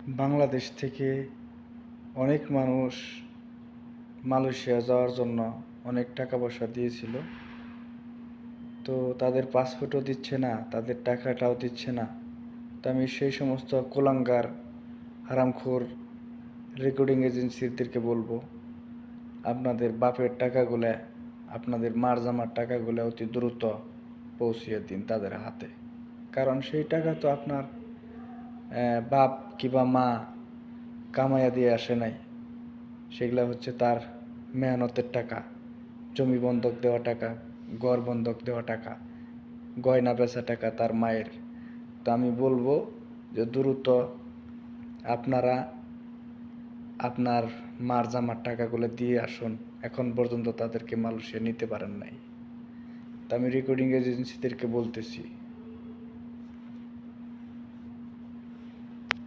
বাংলাদেশ থেকে অনেক মানুষ মালয়েশিয়া যাওয়ার জন্য অনেক টাকা পয়সা দিয়েছিল, তো তাদের পাসপোর্টও দিচ্ছে না, তাদের টাকাটাও দিচ্ছে না। তো আমি সেই সমস্ত কুলাঙ্গার হারামখোর রেকর্ডিং এজেন্সিদেরকে বলবো, আপনাদের বাপের টাকাগুলো, আপনাদের মার জামার টাকাগুলো অতি দ্রুত পৌঁছিয়ে দিন তাদের হাতে। কারণ সেই টাকা তো আপনার বাপ কিংবা মা কামাইয়া দিয়ে আসে নাই, সেগুলা হচ্ছে তার মেহনতের টাকা, জমি বন্ধক দেওয়া টাকা, ঘর বন্ধক দেওয়া টাকা, গয়না বেচা টাকা তার মায়ের। তো আমি বলবো যে দ্রুত আপনারা আপনার মার জামার টাকাগুলো দিয়ে আসুন। এখন পর্যন্ত তাদেরকে মালয়েশিয়া নিতে পারেন নাই। তো আমি রেকর্ডিং এজেন্সিদেরকে বলতেছি,